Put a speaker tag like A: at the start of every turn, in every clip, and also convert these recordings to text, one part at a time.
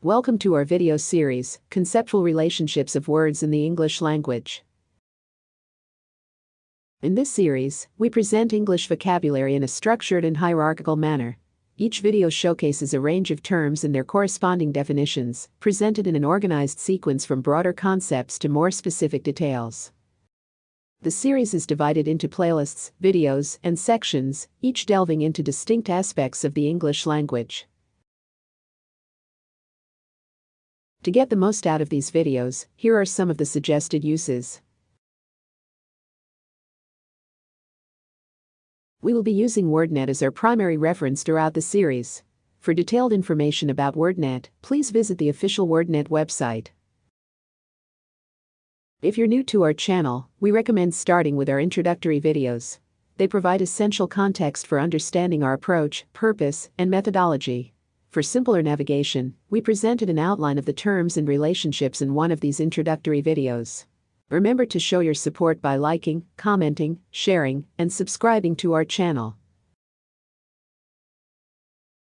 A: Welcome to our video series, Conceptual Relationships of Words in the English Language. In this series, we present English vocabulary in a structured and hierarchical manner. Each video showcases a range of terms and their corresponding definitions, presented in an organized sequence from broader concepts to more specific details. The series is divided into playlists, videos, and sections, each delving into distinct aspects of the English language. To get the most out of these videos, here are some of the suggested uses. We will be using WordNet as our primary reference throughout the series. For detailed information about WordNet, please visit the official WordNet website. If you're new to our channel, we recommend starting with our introductory videos. They provide essential context for understanding our approach, purpose, and methodology. For simpler navigation, we presented an outline of the terms and relationships in one of these introductory videos. Remember to show your support by liking, commenting, sharing, and subscribing to our channel.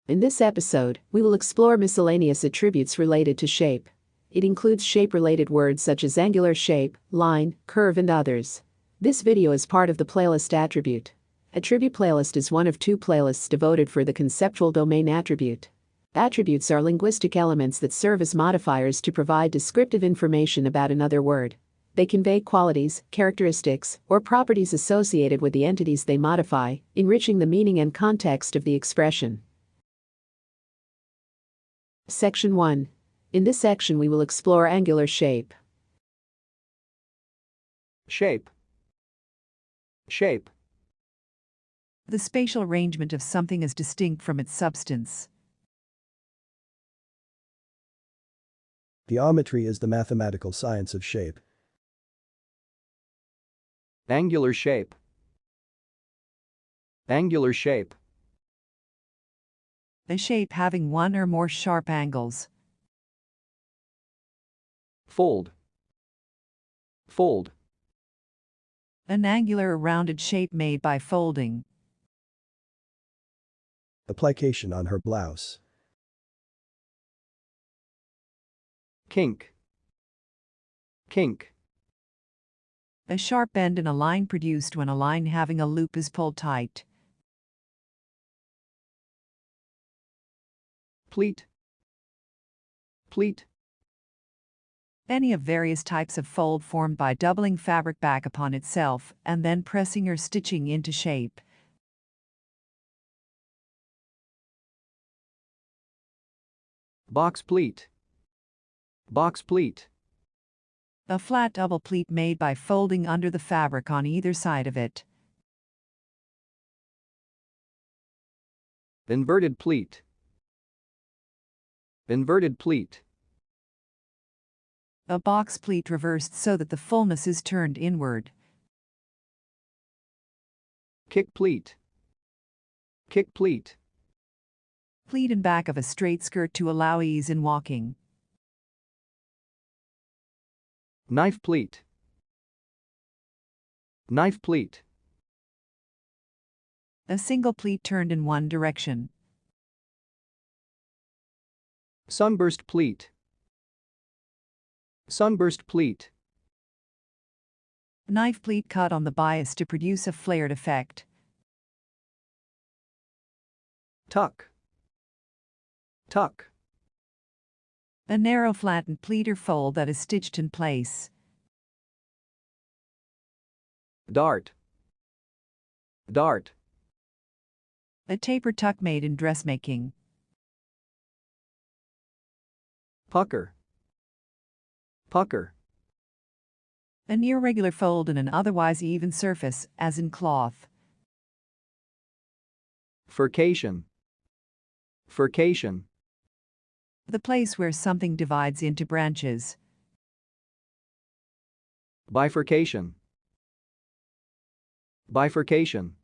A: In this episode, we will explore miscellaneous attributes related to shape. It includes shape-related words such as angular shape, line, curve, and others. This video is part of the playlist attribute. Attribute playlist is one of two playlists devoted for the conceptual domain attribute. Attributes are linguistic elements that serve as modifiers to provide descriptive information about another word. They convey qualities, characteristics, or properties associated with the entities they modify, enriching the meaning and context of the expression. Section 1. In this section we will explore angular shape.
B: Shape. Shape.
C: The spatial arrangement of something as distinct from its substance.
D: Geometry is the mathematical science of shape.
B: Angular shape. Angular shape.
C: A shape having one or more sharp angles.
B: Fold. Fold.
C: An angular or rounded shape made by folding.
D: Application on her blouse.
B: Kink. Kink.
C: A sharp bend in a line produced when a line having a loop is pulled tight.
B: Pleat. Pleat.
C: Any of various types of fold formed by doubling fabric back upon itself and then pressing or stitching into shape.
B: Box pleat. Box pleat.
C: A flat double pleat made by folding under the fabric on either side of it.
B: Inverted pleat. Inverted pleat.
C: A box pleat reversed so that the fullness is turned inward.
B: Kick pleat. Kick pleat.
C: Pleat in back of a straight skirt to allow ease in walking.
B: Knife pleat. Knife pleat.
C: A single pleat turned in one direction.
B: Sunburst pleat. Sunburst pleat.
C: Knife pleat cut on the bias to produce a flared effect.
B: Tuck. Tuck.
C: A narrow flattened pleat or fold that is stitched in place.
B: Dart. Dart.
C: A taper tuck made in dressmaking.
B: Pucker. Pucker.
C: An irregular fold in an otherwise even surface, as in cloth.
B: Furcation. Furcation.
C: The place where something divides into branches.
B: Bifurcation. Bifurcation.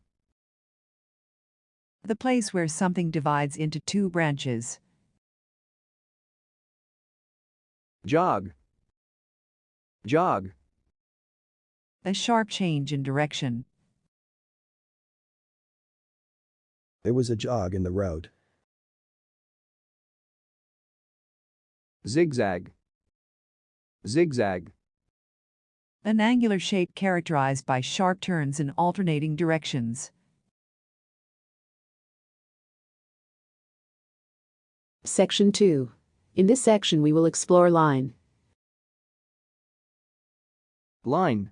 C: The place where something divides into two branches.
B: Jog. Jog.
C: A sharp change in direction.
D: There was a jog in the road.
B: Zigzag. Zigzag.
C: An angular shape characterized by sharp turns in alternating directions.
A: Section 2. In this section we will explore line.
B: Line.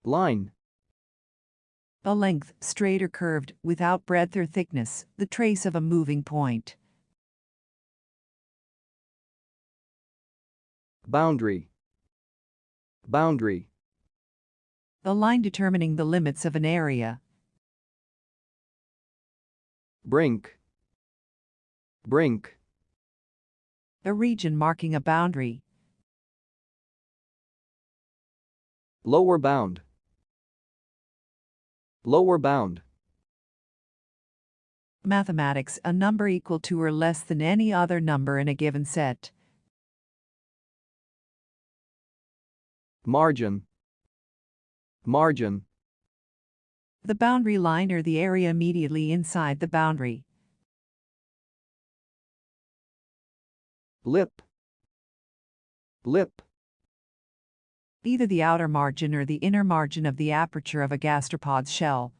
B: Line.
C: A length, straight or curved, without breadth or thickness, the trace of a moving point.
B: Boundary. Boundary.
C: The line determining the limits of an area.
B: Brink. Brink.
C: A region marking a boundary.
B: Lower bound. Lower bound.
C: Mathematics, a number equal to or less than any other number in a given set.
B: Margin. Margin.
C: The boundary line or the area immediately inside the boundary.
B: Lip. Lip.
C: Either the outer margin or the inner margin of the aperture of a gastropod's shell.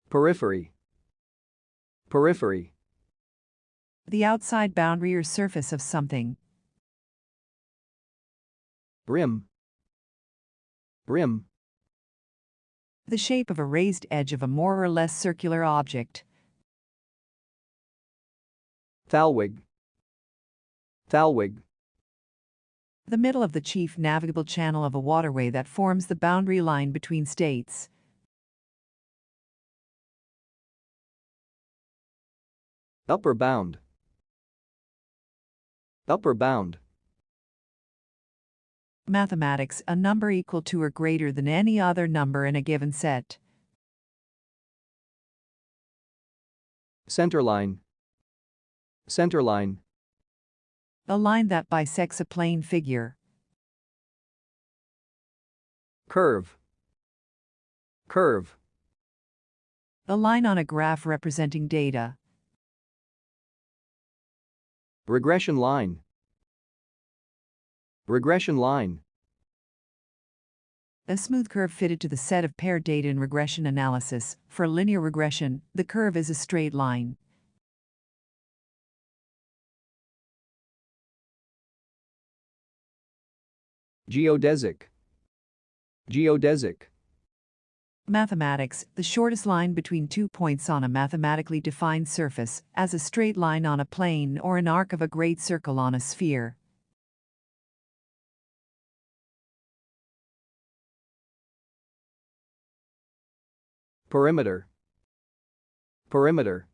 B: Periphery. Periphery.
C: The outside boundary or surface of something.
B: Rim. Rim.
C: The shape of a raised edge of a more or less circular object.
B: Thalwig. Thalwig.
C: The middle of the chief navigable channel of a waterway that forms the boundary line between states.
B: Upper bound. Upper bound.
C: Mathematics, a number equal to or greater than any other number in a given set.
B: Centerline. Centerline.
C: A line that bisects a plane figure.
B: Curve. Curve.
C: A line on a graph representing data.
B: Regression line. Regression line.
C: A smooth curve fitted to the set of paired data in regression analysis. For linear regression, the curve is a straight line.
B: Geodesic. Geodesic.
C: Mathematics, the shortest line between 2 points on a mathematically defined surface, as a straight line on a plane or an arc of a great circle on a sphere.
B: Perimeter. Perimeter.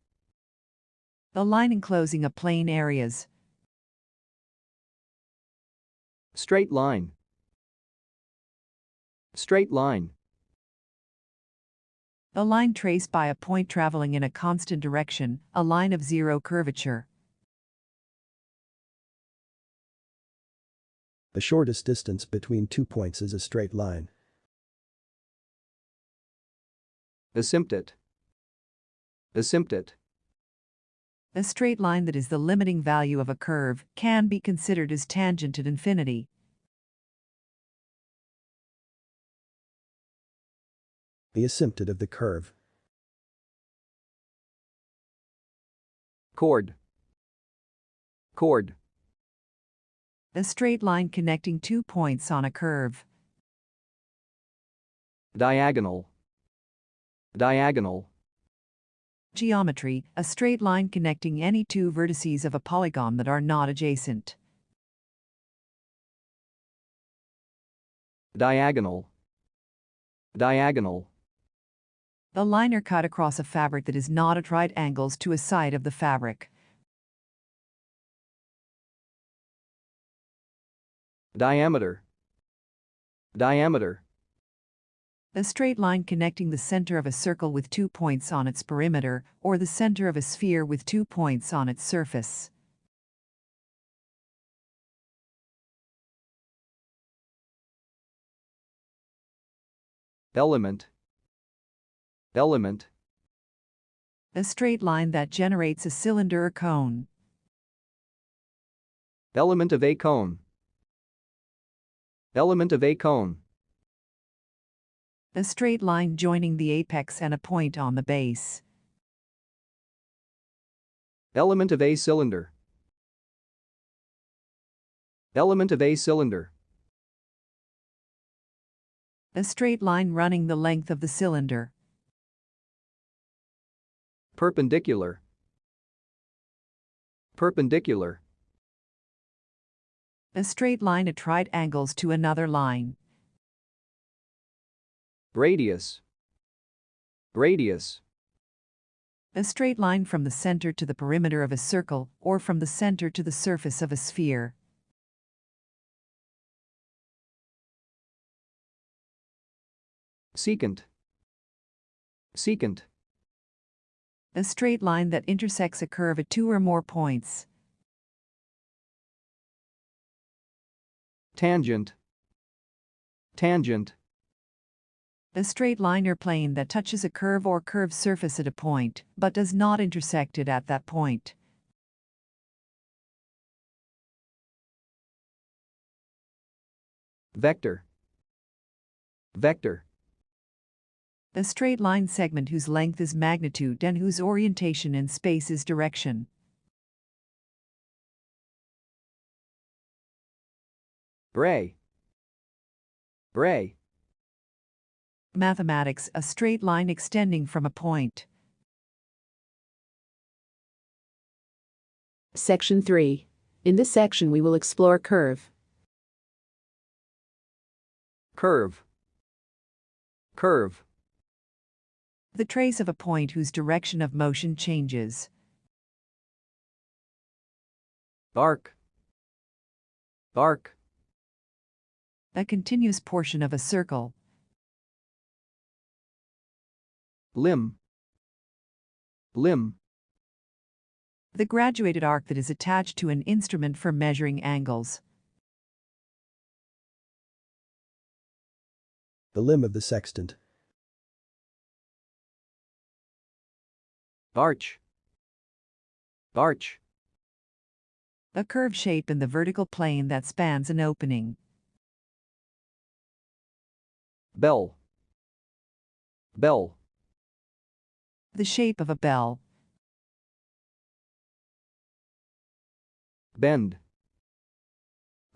C: A line enclosing a plane areas.
B: Straight line. Straight line.
C: A line traced by a point traveling in a constant direction, a line of zero curvature.
D: The shortest distance between 2 points is a straight line.
B: Asymptote. Asymptote.
C: A straight line that is the limiting value of a curve can be considered as tangent at infinity.
D: The asymptote of the curve.
B: Chord. Chord.
C: A straight line connecting 2 points on a curve.
B: Diagonal. Diagonal.
C: Geometry, a straight line connecting any 2 vertices of a polygon that are not adjacent.
B: Diagonal. Diagonal.
C: A line or cut across a fabric that is not at right angles to a side of the fabric.
B: Diameter. Diameter.
C: A straight line connecting the center of a circle with 2 points on its perimeter, or the center of a sphere with 2 points on its surface.
B: Element. Element.
C: A straight line that generates a cylinder or cone.
B: Element of a cone. Element of a cone.
C: A straight line joining the apex and a point on the base.
B: Element of a cylinder. Element of a cylinder.
C: A straight line running the length of the cylinder.
B: Perpendicular. Perpendicular.
C: A straight line at right angles to another line.
B: Radius. Radius.
C: A straight line from the center to the perimeter of a circle, or from the center to the surface of a sphere.
B: Secant. Secant.
C: A straight line that intersects a curve at two or more points.
B: Tangent. Tangent.
C: A straight line or plane that touches a curve or curved surface at a point, but does not intersect it at that point.
B: Vector. Vector.
C: A straight line segment whose length is magnitude and whose orientation in space is direction.
B: Ray. Ray.
C: Mathematics, a straight line extending from a point.
A: Section 3. In this section we will explore curve.
B: Curve. Curve.
C: The trace of a point whose direction of motion changes.
B: Arc. Arc.
C: A continuous portion of a circle.
B: Limb. Limb.
C: The graduated arc that is attached to an instrument for measuring angles.
D: The limb of the sextant.
B: Arch. Arch.
C: A curved shape in the vertical plane that spans an opening.
B: Bell. Bell.
C: The shape of a bell.
B: Bend.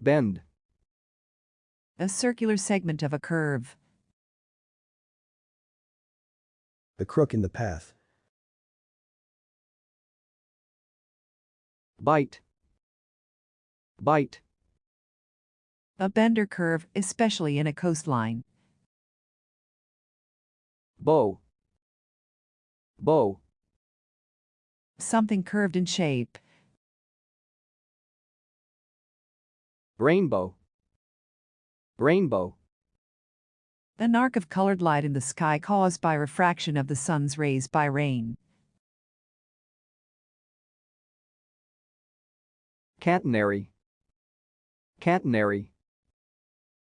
B: Bend.
C: A circular segment of a curve.
D: The crook in the path.
B: Bite. Bite.
C: A bend or curve, especially in a coastline.
B: Bow. Bow.
C: Something curved in shape.
B: Rainbow. Rainbow.
C: An arc of colored light in the sky caused by refraction of the sun's rays by rain.
B: Catenary. Catenary.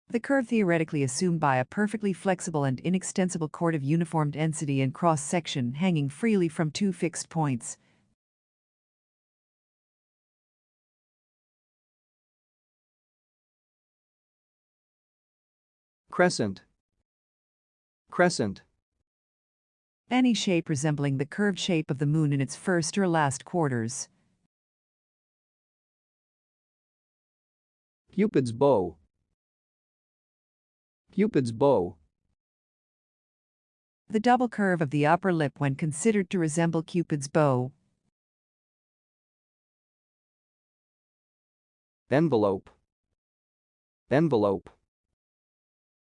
C: The curve theoretically assumed by a perfectly flexible and inextensible chord of uniform density and cross-section hanging freely from two fixed points.
B: Crescent. Crescent.
C: Any shape resembling the curved shape of the moon in its first or last quarters.
B: Cupid's bow. Cupid's bow.
C: The double curve of the upper lip when considered to resemble Cupid's bow.
B: Envelope. Envelope.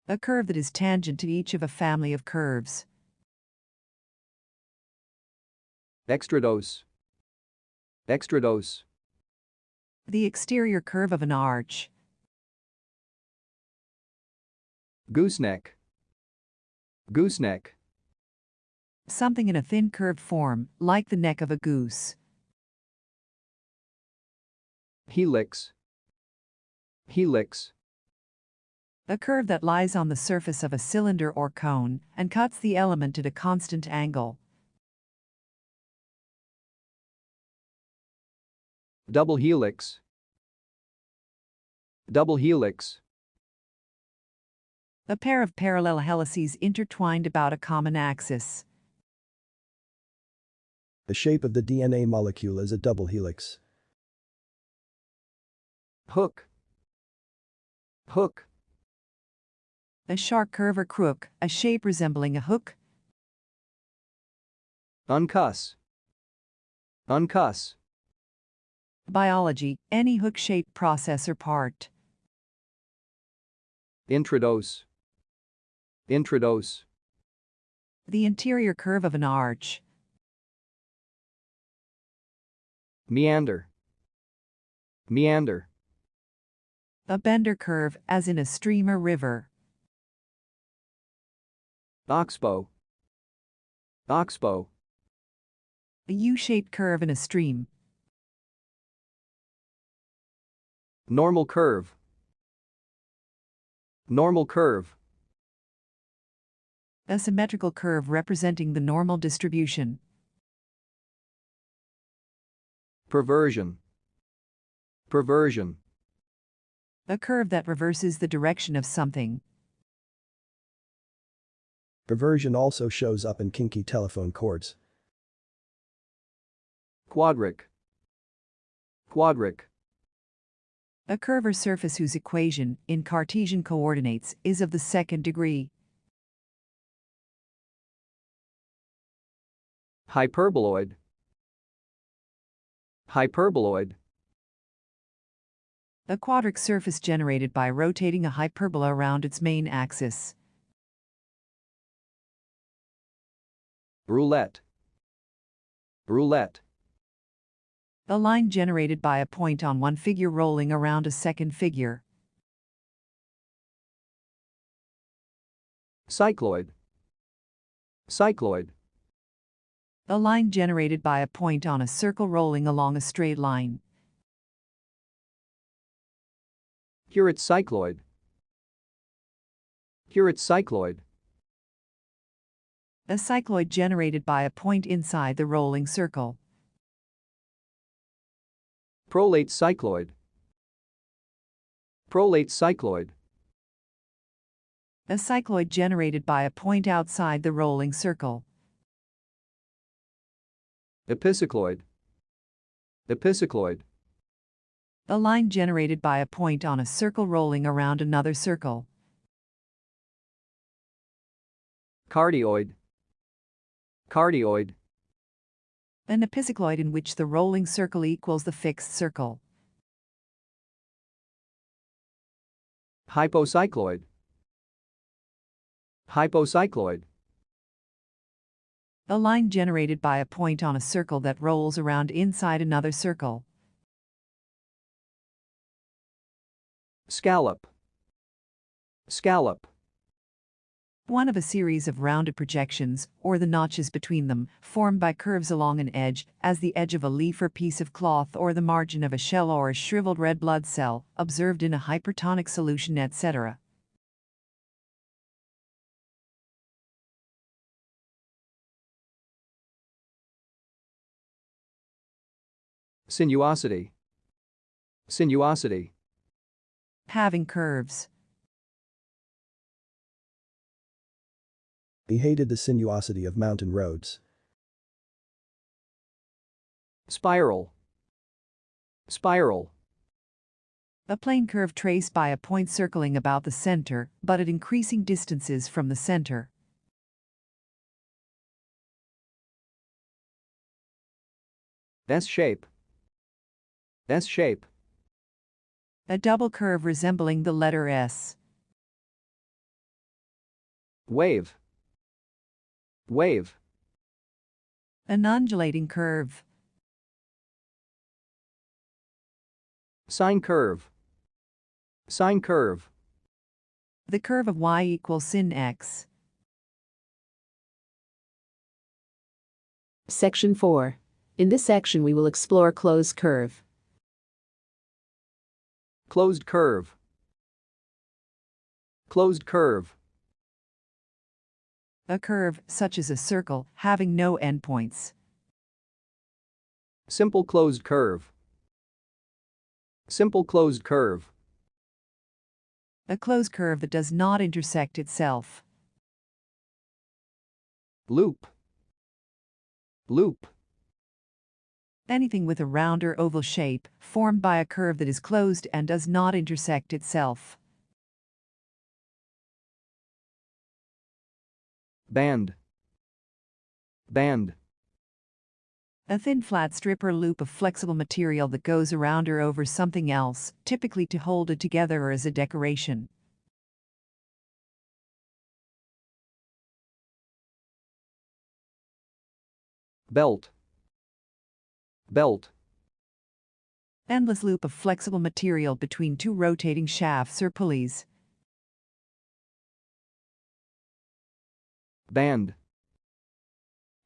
C: A curve that is tangent to each of a family of curves.
B: Extradose. Extradose.
C: The exterior curve of an arch.
B: Gooseneck. Gooseneck.
C: Something in a thin curved form, like the neck of a goose.
B: Helix. Helix.
C: A curve that lies on the surface of a cylinder or cone and cuts the element at a constant angle.
B: Double helix. Double helix.
C: A pair of parallel helices intertwined about a common axis.
D: The shape of the DNA molecule is a double helix.
B: Hook. Hook.
C: A sharp curve or crook, a shape resembling a hook.
B: Uncuss. Uncuss.
C: Biology, any hook-shaped process or part.
B: Introduce. Introduce.
C: The interior curve of an arch.
B: Meander. Meander.
C: A bender curve, as in a stream or river.
B: Oxbow. Oxbow.
C: A U-shaped curve in a stream.
B: Normal curve. Normal curve.
C: A symmetrical curve representing the normal distribution.
B: Perversion. Perversion.
C: A curve that reverses the direction of something.
D: Perversion also shows up in kinky telephone cords.
B: Quadric. Quadric.
C: A curve or surface whose equation, in Cartesian coordinates, is of the second degree.
B: Hyperboloid. Hyperboloid.
C: A quadric surface generated by rotating a hyperbola around its main axis.
B: Roulette. Roulette.
C: A line generated by a point on one figure rolling around a second figure.
B: Cycloid. Cycloid.
C: A line generated by a point on a circle rolling along a straight line.
B: Curate cycloid. Curate cycloid.
C: A cycloid generated by a point inside the rolling circle.
B: Prolate cycloid. Prolate cycloid.
C: A cycloid generated by a point outside the rolling circle.
B: Epicycloid. Epicycloid.
C: A line generated by a point on a circle rolling around another circle.
B: Cardioid. Cardioid.
C: An epicycloid in which the rolling circle equals the fixed circle.
B: Hypocycloid. Hypocycloid.
C: A line generated by a point on a circle that rolls around inside another circle.
B: Scallop. Scallop.
C: One of a series of rounded projections, or the notches between them, formed by curves along an edge, as the edge of a leaf or piece of cloth or the margin of a shell or a shriveled red blood cell, observed in a hypertonic solution, etc.
B: Sinuosity. Sinuosity.
C: Having curves.
D: He hated the sinuosity of mountain roads.
B: Spiral. Spiral.
C: A plane curve traced by a point circling about the center, but at increasing distances from the center.
B: S-shape. S-shape.
C: A double curve resembling the letter S.
B: Wave. Wave.
C: An undulating curve.
B: Sine curve. Sine curve.
C: The curve of y equals sin x.
A: Section 4. In this section we will explore closed curve.
B: Closed curve. Closed curve.
C: A curve, such as a circle, having no endpoints.
B: Simple closed curve. Simple closed curve.
C: A closed curve that does not intersect itself.
B: Loop. Loop.
C: Anything with a round or oval shape, formed by a curve that is closed and does not intersect itself.
B: Band. Band.
C: A thin flat strip or loop of flexible material that goes around or over something else, typically to hold it together or as a decoration.
B: Belt. Belt.
C: Endless loop of flexible material between two rotating shafts or pulleys.
B: Band.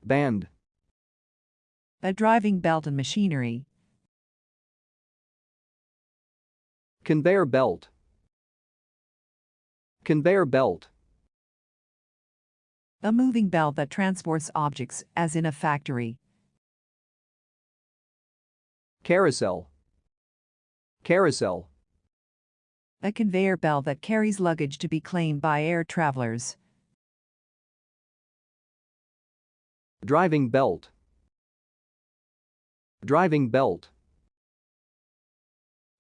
B: Band.
C: A driving belt and machinery.
B: Conveyor belt. Conveyor belt.
C: A moving belt that transports objects, as in a factory.
B: Carousel. Carousel.
C: A conveyor belt that carries luggage to be claimed by air travelers.
B: Driving belt. Driving belt.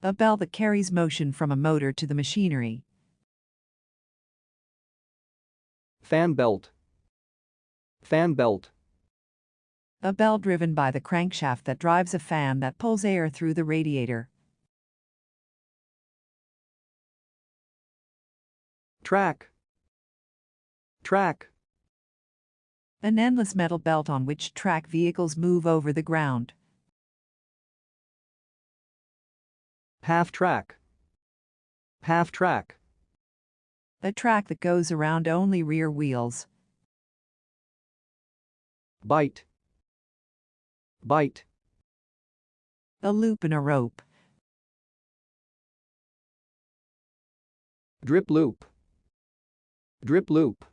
C: A belt that carries motion from a motor to the machinery.
B: Fan belt. Fan belt.
C: A belt driven by the crankshaft that drives a fan that pulls air through the radiator.
B: Track. Track.
C: An endless metal belt on which track vehicles move over the ground.
B: Half track. Half track.
C: A track that goes around only rear wheels.
B: Bite. Bite.
C: A loop in a rope.
B: Drip loop. Drip loop.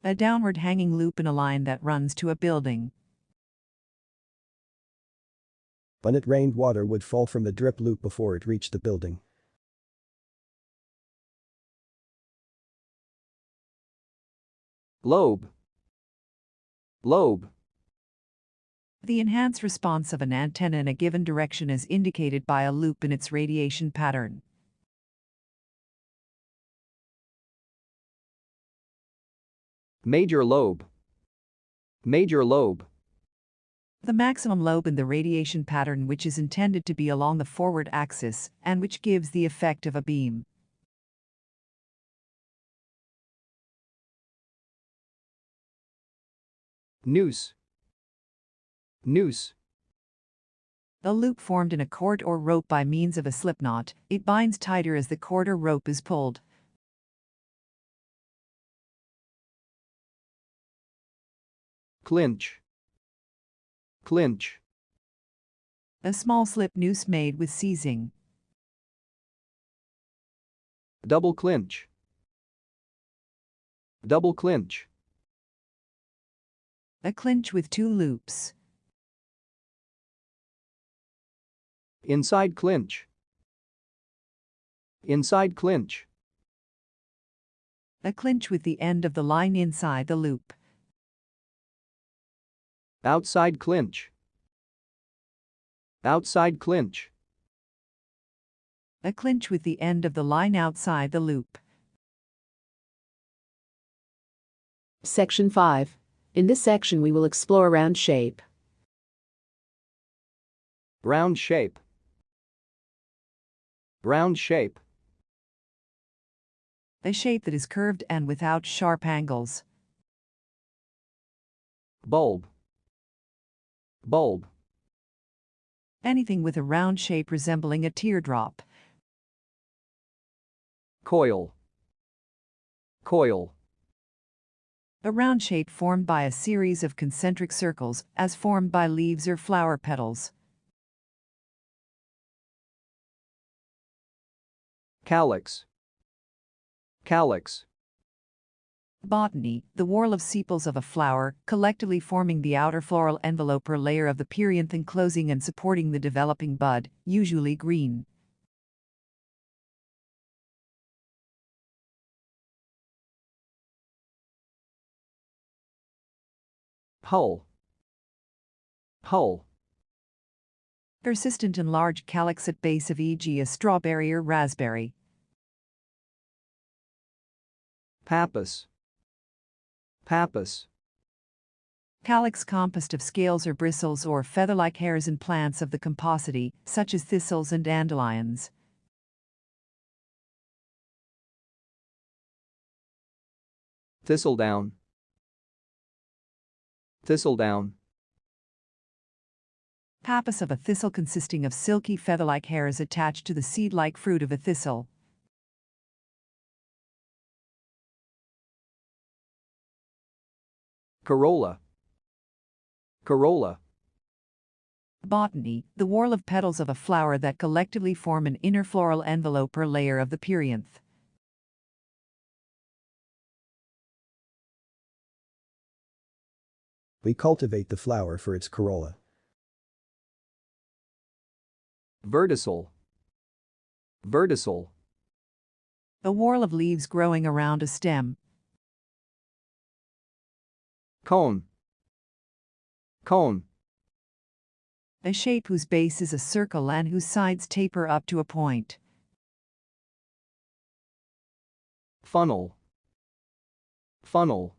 C: A downward hanging loop in a line that runs to a building.
D: When it rained, water would fall from the drip loop before it reached the building.
B: Lobe. Lobe.
C: The enhanced response of an antenna in a given direction is indicated by a loop in its radiation pattern.
B: Major lobe. Major lobe.
C: The maximum lobe in the radiation pattern, which is intended to be along the forward axis and which gives the effect of a beam.
B: Noose. Noose.
C: A loop formed in a cord or rope by means of a slipknot. It binds tighter as the cord or rope is pulled.
B: Clinch. Clinch.
C: A small slip noose made with seizing.
B: Double clinch. Double clinch.
C: A clinch with two loops.
B: Inside clinch. Inside clinch.
C: A clinch with the end of the line inside the loop.
B: Outside clinch. Outside clinch.
C: A clinch with the end of the line outside the loop.
A: Section 5. In this section we will explore round shape.
B: Round shape. Round shape.
C: A shape that is curved and without sharp angles.
B: Bulb. Bulb.
C: Anything with a round shape resembling a teardrop.
B: Coil. Coil.
C: A round shape formed by a series of concentric circles, as formed by leaves or flower petals.
B: Calyx. Calyx.
C: Botany, the whorl of sepals of a flower, collectively forming the outer floral envelope or layer of the perianth enclosing and supporting the developing bud, usually green.
B: Hull. Hull.
C: Persistent and large calyx at base of e.g. a strawberry or raspberry.
B: Pappus. Pappus.
C: Calyx composed of scales or bristles or feather-like hairs in plants of the compositae, such as thistles and dandelions.
B: Thistledown. Thistledown.
C: Pappus of a thistle consisting of silky feather-like hairs attached to the seed-like fruit of a thistle.
B: Corolla. Corolla.
C: Botany, the whorl of petals of a flower that collectively form an inner floral envelope or layer of the perianth.
D: We cultivate the flower for its corolla.
B: Verticil. Verticil.
C: A whorl of leaves growing around a stem.
B: Cone. Cone.
C: A shape whose base is a circle and whose sides taper up to a point.
B: Funnel. Funnel.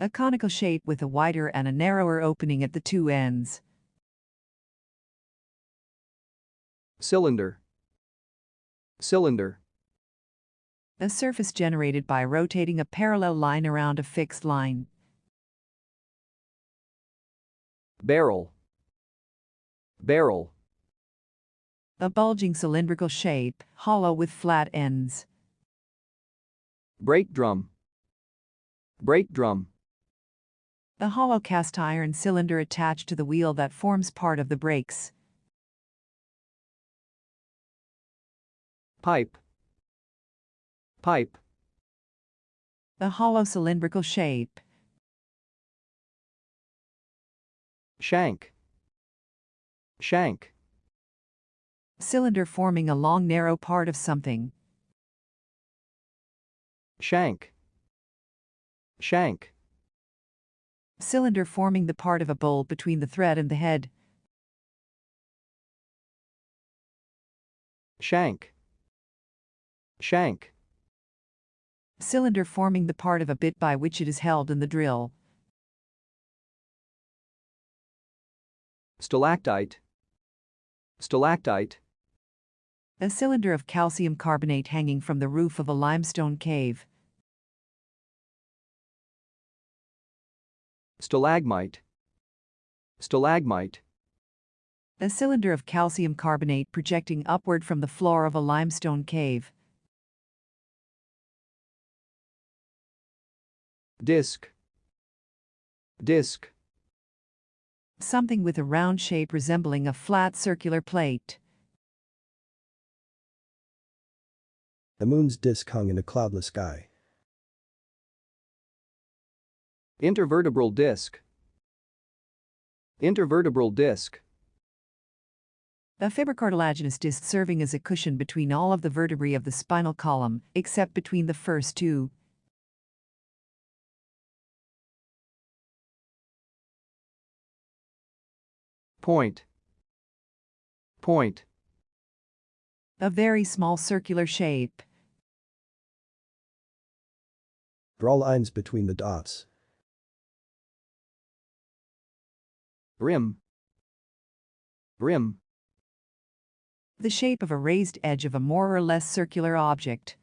C: A conical shape with a wider and a narrower opening at the two ends.
B: Cylinder. Cylinder.
C: A surface generated by rotating a parallel line around a fixed line.
B: Barrel. Barrel.
C: A bulging cylindrical shape, hollow with flat ends.
B: Brake drum. Brake drum.
C: A hollow cast iron cylinder attached to the wheel that forms part of the brakes.
B: Pipe. Pipe.
C: A hollow cylindrical shape.
B: Shank. Shank.
C: Cylinder forming a long narrow part of something.
B: Shank. Shank.
C: Cylinder forming the part of a bowl between the thread and the head.
B: Shank. Shank.
C: Cylinder forming the part of a bit by which it is held in the drill.
B: Stalactite. Stalactite.
C: A cylinder of calcium carbonate hanging from the roof of a limestone cave.
B: Stalagmite. Stalagmite.
C: A cylinder of calcium carbonate projecting upward from the floor of a limestone cave.
B: Disc. Disc.
C: Something with a round shape resembling a flat circular plate.
D: The moon's disk hung in a cloudless sky.
B: Intervertebral disc. Intervertebral disc.
C: A fibrocartilaginous disc serving as a cushion between all of the vertebrae of the spinal column, except between the first two.
B: Point. Point.
C: A very small circular shape.
D: Draw lines between the dots.
B: Rim. Rim.
C: The shape of a raised edge of a more or less circular object.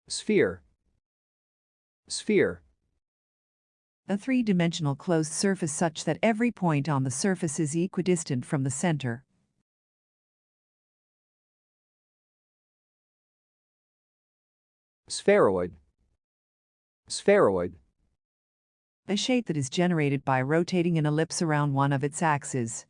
B: Sphere. Sphere.
C: A three-dimensional closed surface such that every point on the surface is equidistant from the center.
B: Spheroid. Spheroid.
C: A shape that is generated by rotating an ellipse around one of its axes.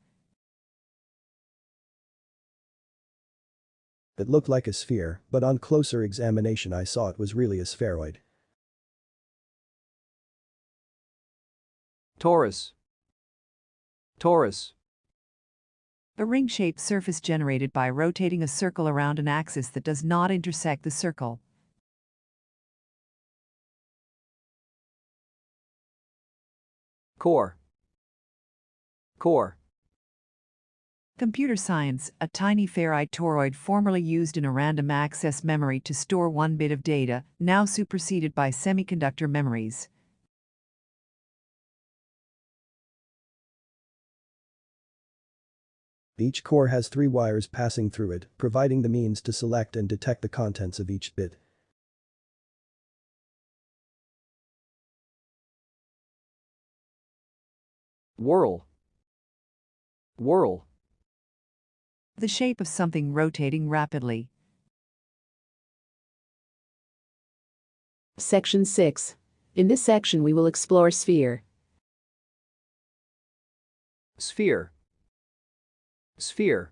D: It looked like a sphere, but on closer examination I saw it was really a spheroid.
B: Torus. Torus.
C: A ring-shaped surface generated by rotating a circle around an axis that does not intersect the circle.
B: Core. Core.
C: Computer science, a tiny ferrite toroid formerly used in a random access memory to store one bit of data, now superseded by semiconductor memories.
D: Each core has 3 wires passing through it, providing the means to select and detect the contents of each bit.
B: Whirl. Whirl.
C: The shape of something rotating rapidly.
A: Section 6. In this section we will explore sphere.
B: Sphere. Sphere.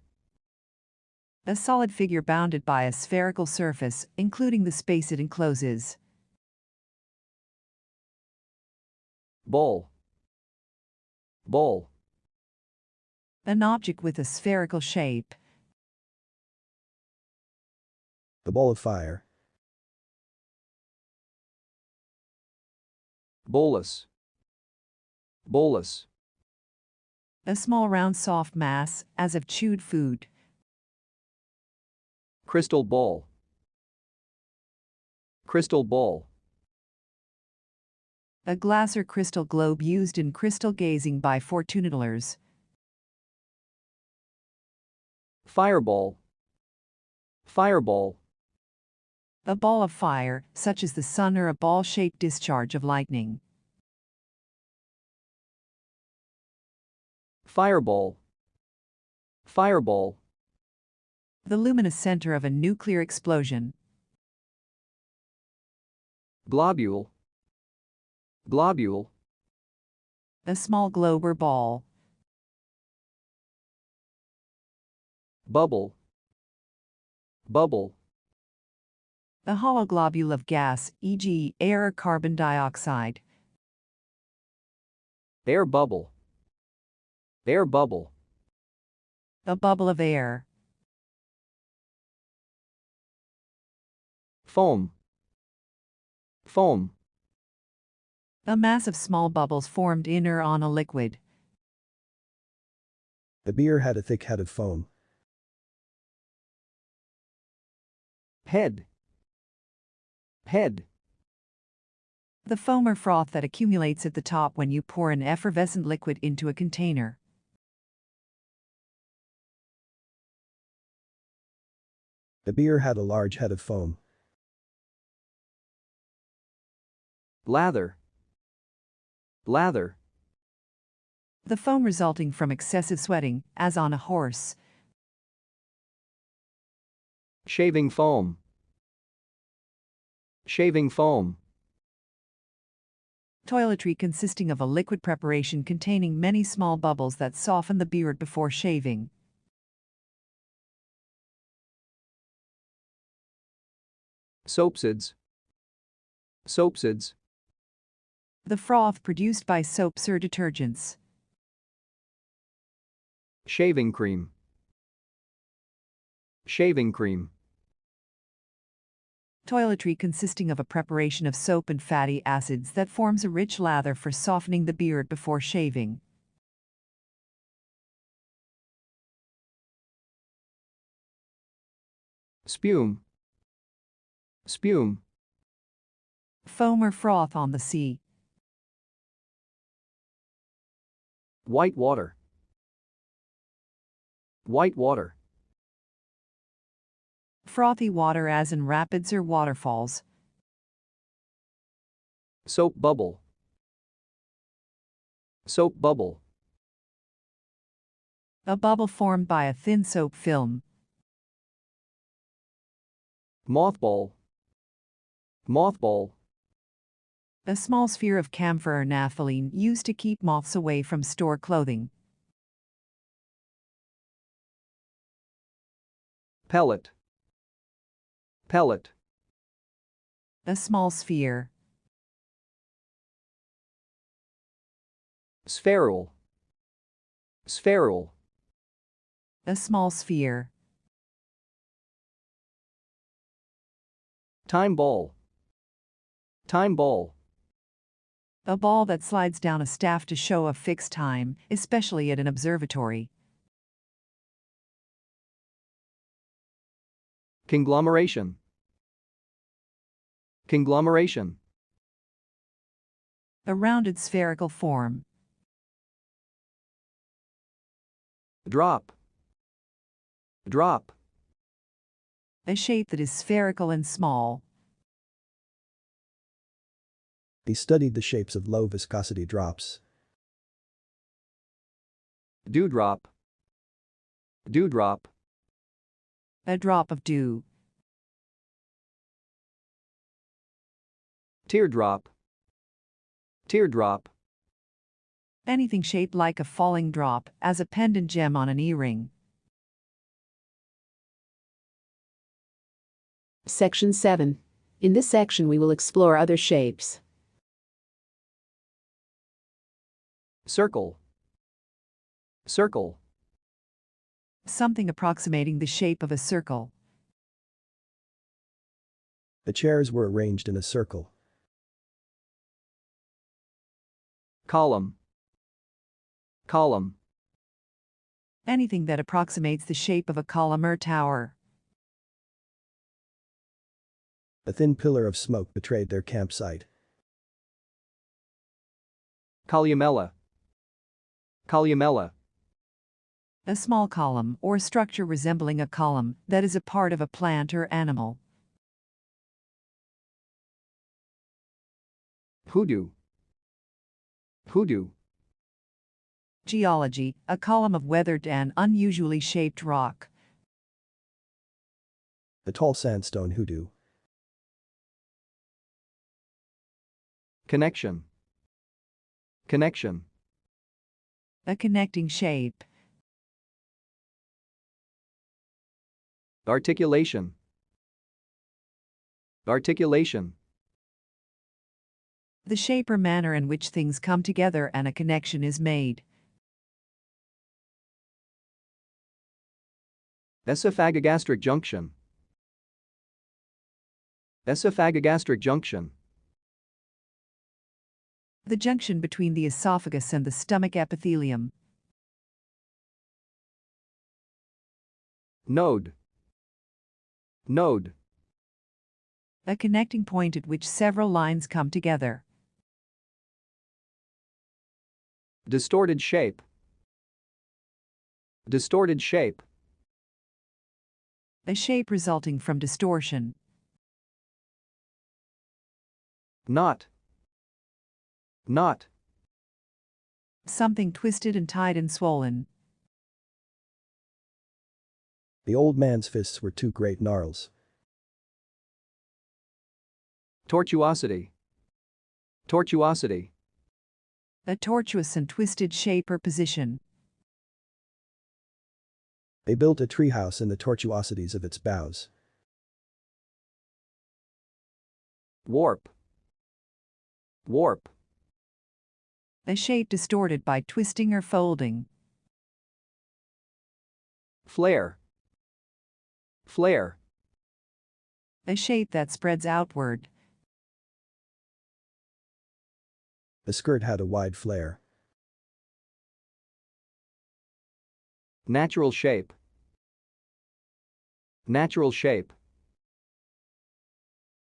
C: A solid figure bounded by a spherical surface, including the space it encloses.
B: Bowl. Bowl.
C: An object with a spherical shape.
D: The ball of fire.
B: Bolus. Bolus.
C: A small round soft mass, as of chewed food.
B: Crystal ball. Crystal ball.
C: A glass or crystal globe used in crystal gazing by fortune-tellers.
B: Fireball. Fireball.
C: A ball of fire, such as the sun, or a ball-shaped discharge of lightning.
B: Fireball. Fireball.
C: The luminous center of a nuclear explosion.
B: Globule. Globule.
C: A small globe or ball.
B: Bubble. Bubble.
C: A hollow globule of gas, e.g., air or carbon dioxide.
B: Air bubble. Air bubble.
C: A bubble of air.
B: Foam. Foam.
C: A mass of small bubbles formed in or on a liquid.
D: The beer had a thick head of foam.
B: Head. Head.
C: The foam or froth that accumulates at the top when you pour an effervescent liquid into a container.
D: The beer had a large head of foam.
B: Lather. Lather.
C: The foam resulting from excessive sweating, as on a horse.
B: Shaving foam. Shaving foam.
C: Toiletry consisting of a liquid preparation containing many small bubbles that soften the beard before shaving.
B: Soapsuds. Soapsuds.
C: The froth produced by soaps or detergents.
B: Shaving cream. Shaving cream.
C: Toiletry consisting of a preparation of soap and fatty acids that forms a rich lather for softening the beard before shaving.
B: Spume. Spume.
C: Foam or froth on the sea.
B: White water. White water.
C: Frothy water as in rapids or waterfalls.
B: Soap bubble. Soap bubble.
C: A bubble formed by a thin soap film.
B: Mothball. Mothball.
C: A small sphere of camphor or naphthalene used to keep moths away from store clothing.
B: Pellet. pellet,
C: A small sphere.
B: spheral, spheral,
C: A small sphere.
B: time ball, time ball,
C: A ball that slides down a staff to show a fixed time, especially at an observatory.
B: conglomeration, conglomeration,
C: A rounded spherical form.
B: drop, drop,
C: A shape that is spherical and small.
D: He studied the shapes of low viscosity drops.
B: dewdrop, dewdrop,
C: A drop of dew.
B: teardrop, teardrop,
C: Anything shaped like a falling drop, as a pendant gem on an earring.
A: Section 7. In this section we will explore other shapes.
B: circle, circle,
C: Something approximating the shape of a circle.
D: The chairs were arranged in a circle.
B: column, column,
C: Anything that approximates the shape of a column or tower.
D: A thin pillar of smoke betrayed their campsite.
B: columella, columella,
C: A small column or structure resembling a column that is a part of a plant or animal.
B: hoodoo, hoodoo,
C: Geology, a column of weathered and unusually shaped rock.
D: The tall sandstone hoodoo.
B: connection, connection,
C: A connecting shape.
B: articulation, articulation,
C: The shape or manner in which things come together and a connection is made.
B: esophagogastric junction, esophagogastric junction,
C: The junction between the esophagus and the stomach epithelium.
B: node, node,
C: A connecting point at which several lines come together.
B: distorted shape, distorted shape,
C: A shape resulting from distortion.
B: knot, knot,
C: Something twisted and tied and swollen.
D: The old man's fists were two great gnarls.
B: tortuosity, tortuosity,
C: A tortuous and twisted shape or position.
D: They built a treehouse in the tortuosities of its boughs.
B: warp, warp,
C: A shape distorted by twisting or folding.
B: flare, flare,
C: A shape that spreads outward.
D: The skirt had a wide flare.
B: natural shape, natural shape,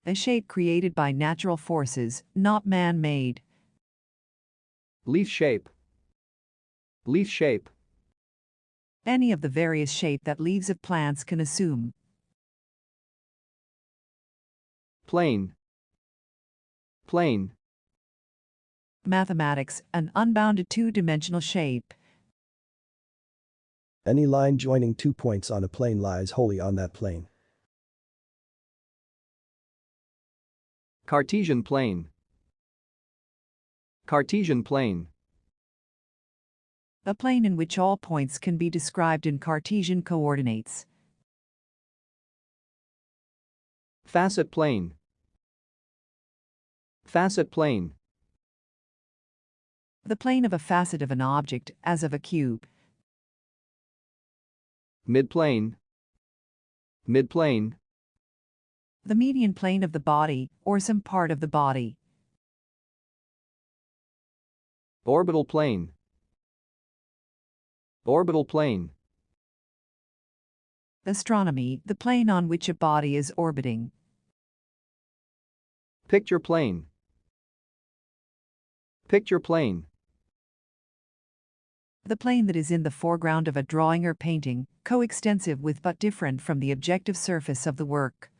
C: A shape created by natural forces, not man-made.
B: leaf shape, leaf shape,
C: Any of the various shape that leaves of plants can assume.
B: plane, plane,
C: Mathematics, an unbounded two-dimensional shape.
D: Any line joining 2 points on a plane lies wholly on that plane.
B: Cartesian plane, Cartesian plane,
C: A plane in which all points can be described in Cartesian coordinates.
B: Facet plane. Facet plane.
C: The plane of a facet of an object, as of a cube.
B: Midplane. Midplane.
C: The median plane of the body, or some part of the body.
B: Orbital plane. Orbital plane.
C: Astronomy, the plane on which a body is orbiting.
B: Picture plane. Picture plane.
C: The plane that is in the foreground of a drawing or painting, coextensive with but different from the objective surface of the work.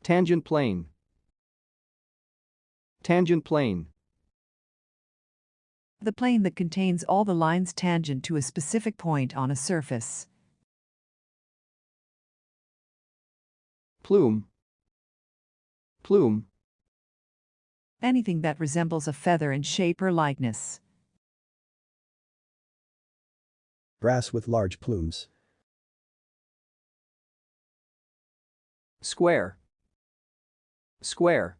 B: Tangent plane. Tangent plane.
C: The plane that contains all the lines tangent to a specific point on a surface.
B: Plume. Plume.
C: Anything that resembles a feather in shape or likeness.
D: Brass with large plumes.
B: Square. Square.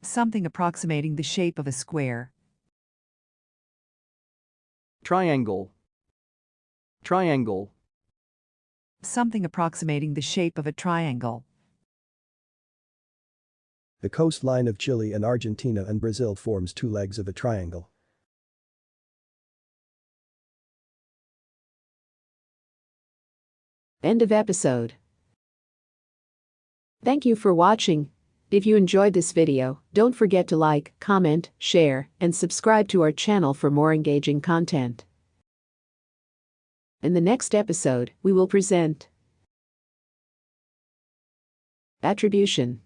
C: Something approximating the shape of a square.
B: Triangle. Triangle.
C: Something approximating the shape of a triangle.
D: The coastline of Chile and Argentina and Brazil forms two legs of a triangle.
A: End of episode. Thank you for watching. If you enjoyed this video, don't forget to like, comment, share, and subscribe to our channel for more engaging content. In the next episode, we will present attribution.